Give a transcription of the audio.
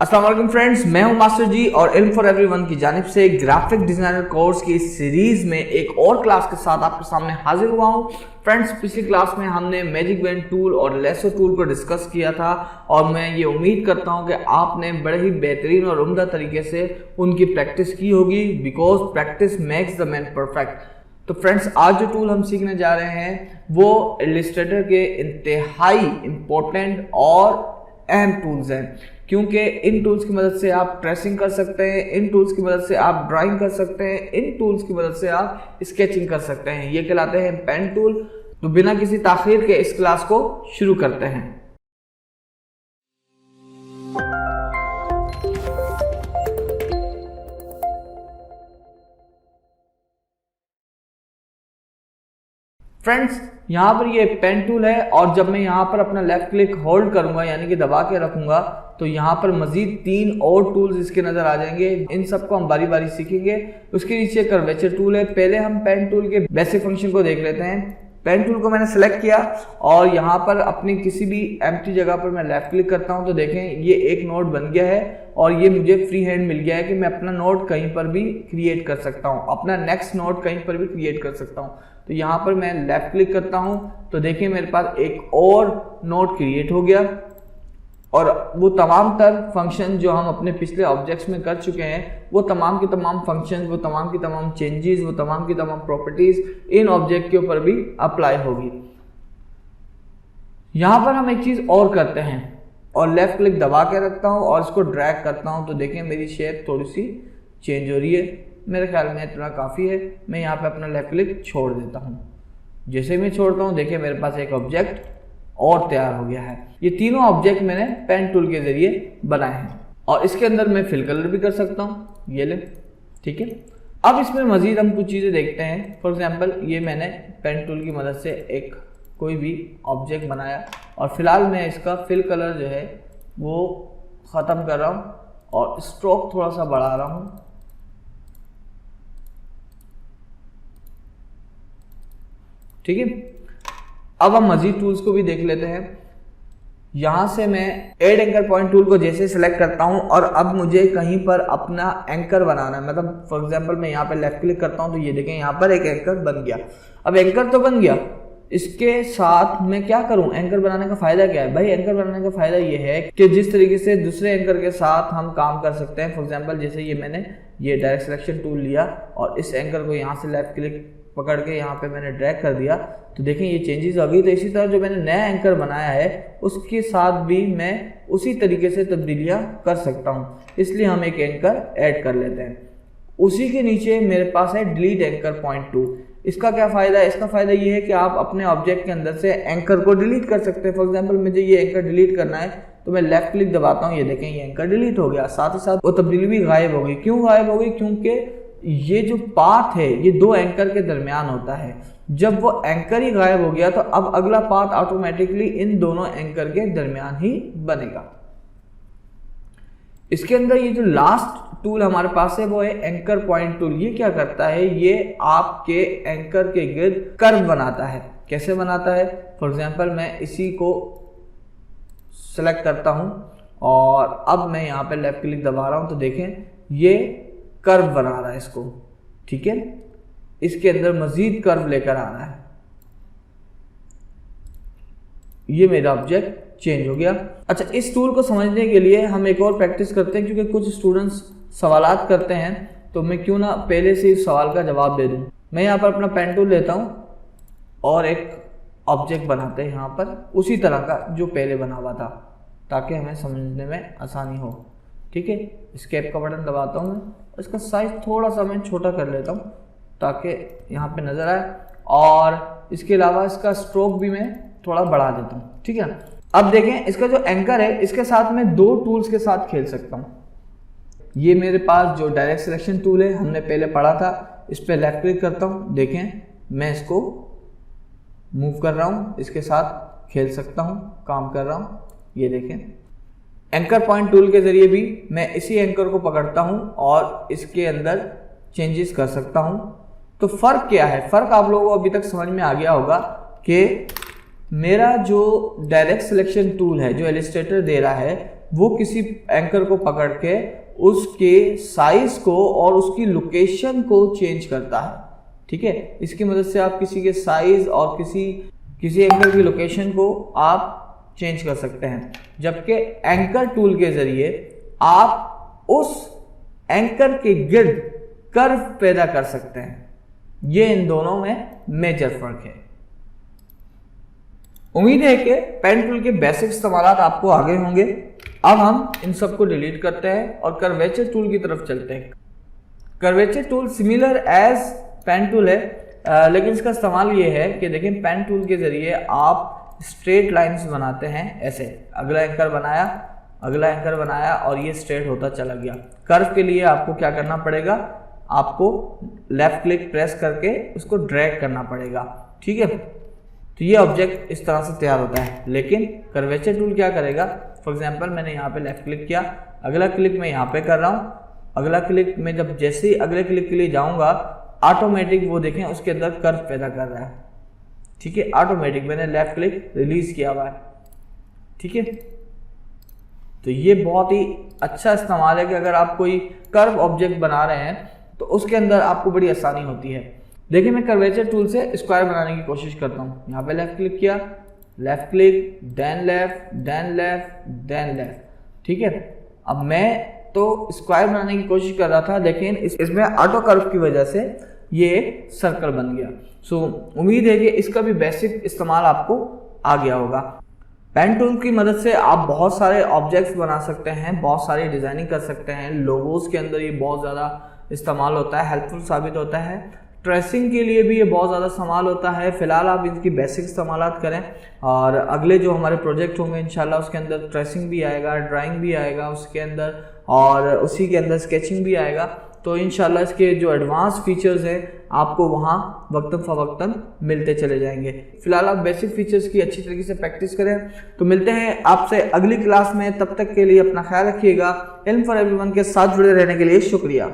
अस्सलाम वालेकुम फ्रेंड्स, मैं हूं मास्टर जी और इल्म फॉर एवरीवन की जानिब से ग्राफिक डिजाइनर कोर्स की इस सीरीज में एक और क्लास के साथ आपके सामने हाजिर हुआ हूं। फ्रेंड्स, पिछली क्लास में हमने मैजिक वेन टूल और लेसो टूल को डिस्कस किया था और मैं ये उम्मीद करता हूं कि आपने बड़े ही बेहतरीन और उम्दा तरीके से उनकी प्रैक्टिस की होगी, because practice makes the man perfect. तो फ्रेंड्स, आज जो टूल हम सीखने जा रहे हैं वो इलस्ट्रेटर के इंतहाई इम्पोर्टेंट और अहम टूल्स हैं, क्योंकि इन टूल्स की मदद से आप ट्रेसिंग कर सकते हैं, इन टूल्स की मदद से आप ड्राइंग कर सकते हैं, इन टूल्स की मदद से आप स्केचिंग कर सकते हैं। ये कहलाते हैं पेन टूल। तो बिना किसी ताखीर के इस क्लास को शुरू करते हैं। फ्रेंड्स, यहाँ पर ये पेन टूल है और जब मैं यहाँ पर अपना लेफ्ट क्लिक होल्ड करूंगा यानी कि दबा के रखूंगा तो यहाँ पर मजीद 3 और टूल्स इसके नजर आ जाएंगे। इन सबको हम बारी बारी सीखेंगे। उसके नीचे कर्वेचर टूल है। पहले हम पेन टूल के बेसिक फंक्शन को देख लेते हैं। पेन टूल को मैंने सेलेक्ट किया और यहाँ पर अपनी किसी भी एम्प्टी जगह पर मैं लेफ्ट क्लिक करता हूँ तो देखें ये एक नोट बन गया है और ये मुझे फ्री हैंड मिल गया है कि मैं अपना नोट कहीं पर भी क्रिएट कर सकता हूँ, अपना नेक्स्ट नोट कहीं पर भी क्रिएट कर सकता हूँ। तो यहाँ पर मैं लेफ्ट क्लिक करता हूँ तो देखिए मेरे पास एक और नोट क्रिएट हो गया और वो तमाम तर फंक्शन जो हम अपने पिछले ऑब्जेक्ट्स में कर चुके हैं वो तमाम के तमाम फंक्शन, वो तमाम की तमाम चेंजेस, वो तमाम की तमाम प्रॉपर्टीज इन ऑब्जेक्ट के ऊपर भी अप्लाई होगी। यहाँ पर हम एक चीज और करते हैं और लेफ्ट क्लिक दबा के रखता हूँ और इसको ड्रैग करता हूँ तो देखें मेरी शेप थोड़ी सी चेंज हो रही है। मेरे ख्याल में इतना काफ़ी है। मैं यहाँ पे अपना लेफ्ट क्लिक छोड़ देता हूँ। जैसे मैं छोड़ता हूँ देखिए मेरे पास एक ऑब्जेक्ट और तैयार हो गया है। ये तीनों ऑब्जेक्ट मैंने पेन टूल के जरिए बनाए हैं और इसके अंदर मैं फिल कलर भी कर सकता हूँ। ये ले, ठीक है। अब इसमें मजीद हम कुछ चीज़ें देखते हैं। फॉर एग्जाम्पल, ये मैंने पेन टूल की मदद से एक कोई भी ऑब्जेक्ट बनाया और फिलहाल मैं इसका फिल कलर जो है वो ख़त्म कर रहा हूँ और स्ट्रोक थोड़ा सा बढ़ा रहा हूँ। ठीक है। अब हम मजीद टूल्स को भी देख लेते हैं। यहां से मैं एड एंकर पॉइंट टूल को जैसे सिलेक्ट करता हूं और अब मुझे कहीं पर अपना एंकर बनाना है, मतलब फॉर एग्जांपल मैं यहाँ पे लेफ्ट क्लिक करता हूं तो ये देखें यहाँ पर एक एंकर बन गया। अब एंकर तो बन गया, इसके साथ मैं क्या करूं? एंकर बनाने का फायदा क्या है भाई? एंकर बनाने का फायदा ये है कि जिस तरीके से दूसरे एंकर के साथ हम काम कर सकते हैं। फॉर एग्जांपल, जैसे ये मैंने ये डायरेक्ट सिलेक्शन टूल लिया और इस एंकर को यहाँ से लेफ्ट क्लिक पकड़ के यहाँ पे मैंने ड्रैग कर दिया तो देखें ये चेंजेस आ गई। तो इसी तरह जो मैंने नया एंकर बनाया है उसके साथ भी मैं उसी तरीके से तब्दीलियां कर सकता हूँ। इसलिए हम एक एंकर ऐड कर लेते हैं। उसी के नीचे मेरे पास है डिलीट एंकर पॉइंट टूल। इसका क्या फ़ायदा है? इसका फ़ायदा ये है कि आप अपने ऑब्जेक्ट के अंदर से एंकर को डिलीट कर सकते हैं। फॉर एग्जाम्पल, मुझे ये एंकर डिलीट करना है तो मैं लेफ्ट क्लिक दबाता हूँ, ये देखें ये एंकर डिलीट हो गया। साथ ही साथ वो तब्दीली भी गायब हो गई। क्यों गायब हो गई? क्योंकि ये जो पाथ है ये दो एंकर के दरमियान होता है। जब वो एंकर ही गायब हो गया तो अब अगला पाथ ऑटोमेटिकली इन दोनों एंकर के दरमियान ही बनेगा। इसके अंदर ये जो लास्ट टूल हमारे पास है वो है एंकर पॉइंट टूल। ये क्या करता है? ये आपके एंकर के गिर्द कर्व बनाता है। कैसे बनाता है? फॉर एग्जांपल, मैं इसी को सेलेक्ट करता हूं और अब मैं यहाँ पे लेफ्ट क्लिक दबा रहा हूं तो देखें ये कर्व बना रहा है इसको, ठीक है। इसके अंदर मजीद कर्व लेकर आ रहा है। ये मेरा ऑब्जेक्ट चेंज हो गया। अच्छा, इस टूल को समझने के लिए हम एक और प्रैक्टिस करते हैं, क्योंकि कुछ स्टूडेंट्स सवालात करते हैं तो मैं क्यों ना पहले से इस सवाल का जवाब दे दूं। मैं यहाँ पर अपना पेन टूल लेता हूँ और एक ऑब्जेक्ट बनाते हैं यहाँ पर उसी तरह का जो पहले बना हुआ था, ताकि हमें समझने में आसानी हो। ठीक है, एस्केप का बटन दबाता हूँ मैं, इसका साइज थोड़ा सा मैं छोटा कर लेता हूँ ताकि यहाँ पे नज़र आए और इसके अलावा इसका स्ट्रोक भी मैं थोड़ा बढ़ा देता हूँ। ठीक है। अब देखें इसका जो एंकर है इसके साथ मैं 2 टूल्स के साथ खेल सकता हूँ। ये मेरे पास जो डायरेक्ट सिलेक्शन टूल है हमने पहले पढ़ा था, इस पर लेफ्ट क्लिक करता हूँ, देखें मैं इसको मूव कर रहा हूँ, इसके साथ खेल सकता हूँ, काम कर रहा हूँ। ये देखें एंकर पॉइंट टूल के जरिए भी मैं इसी एंकर को पकड़ता हूं और इसके अंदर चेंजेस कर सकता हूं। तो फर्क क्या है? फर्क आप लोगों को अभी तक समझ में आ गया होगा कि मेरा जो डायरेक्ट सिलेक्शन टूल है, जो इलस्ट्रेटर दे रहा है, वो किसी एंकर को पकड़ के उसके साइज को और उसकी लोकेशन को चेंज करता है। ठीक है, इसकी मदद से आप किसी के साइज और किसी एंकर की लोकेशन को आप चेंज कर सकते हैं, जबकि एंकर टूल के जरिए आप उस एंकर के गिर्द कर्व पैदा कर सकते हैं। ये इन दोनों में मेजर फर्क है। उम्मीद है कि पेन टूल के बेसिक इस्तेमाल आपको आगे होंगे। अब हम इन सबको डिलीट करते हैं और कर्वेचर टूल की तरफ चलते हैं। Curvature tool similar as pen tool है, लेकिन इसका इस्तेमाल ये है कि देखिए पेन टूल के जरिए आप स्ट्रेट लाइंस बनाते हैं। ऐसे अगला एंकर बनाया और ये स्ट्रेट होता चला गया। कर्व के लिए आपको क्या करना पड़ेगा, आपको लेफ्ट क्लिक प्रेस करके उसको ड्रैग करना पड़ेगा। ठीक है, तो ये ऑब्जेक्ट इस तरह से तैयार होता है। लेकिन कर्वेचर टूल क्या करेगा, फॉर एग्जांपल मैंने यहाँ पे लेफ्ट क्लिक किया, अगला क्लिक मैं यहाँ पे कर रहा हूँ, अगला क्लिक में जब जैसे ही अगले क्लिक के लिए जाऊँगा ऑटोमेटिक वो देखें उसके अंदर कर्व पैदा कर रहा है। ठीक है, ऑटोमेटिक मैंने लेफ्ट क्लिक रिलीज किया हुआ है। ठीक है, तो ये बहुत ही अच्छा इस्तेमाल है कि अगर आप कोई कर्व ऑब्जेक्ट बना रहे हैं तो उसके अंदर आपको बड़ी आसानी होती है। देखिए मैं कर्वेचर टूल से स्क्वायर बनाने की कोशिश करता हूँ। यहाँ पे लेफ्ट क्लिक किया, left click, then left, then left, then left. ठीक है, अब मैं तो स्क्वायर बनाने की कोशिश कर रहा था, लेकिन इसमें ऑटो कर्व की वजह से ये एक सर्कल बन गया। सो उम्मीद है कि इसका भी बेसिक इस्तेमाल आपको आ गया होगा। पेन टूल की मदद से आप बहुत सारे ऑब्जेक्ट्स बना सकते हैं, बहुत सारी डिजाइनिंग कर सकते हैं। लोगोस के अंदर ये बहुत ज़्यादा इस्तेमाल होता है, हेल्पफुल साबित होता है। ट्रेसिंग के लिए भी ये बहुत ज़्यादा इस्तेमाल होता है। फिलहाल आप इनकी बेसिक इस्तेमालात करें और अगले जो हमारे प्रोजेक्ट होंगे इंशाल्लाह उसके अंदर ट्रेसिंग भी आएगा, ड्राइंग भी आएगा उसके अंदर, और उसी के अंदर स्केचिंग भी आएगा। तो इंशाल्लाह इसके जो एडवांस फीचर्स हैं आपको वहाँ वक्तन फ़वक्तन मिलते चले जाएंगे। फिलहाल आप बेसिक फीचर्स की अच्छी तरीके से प्रैक्टिस करें। तो मिलते हैं आपसे अगली क्लास में, तब तक के लिए अपना ख्याल रखिएगा। इल्म फॉर एवरीवन के साथ जुड़े रहने के लिए शुक्रिया।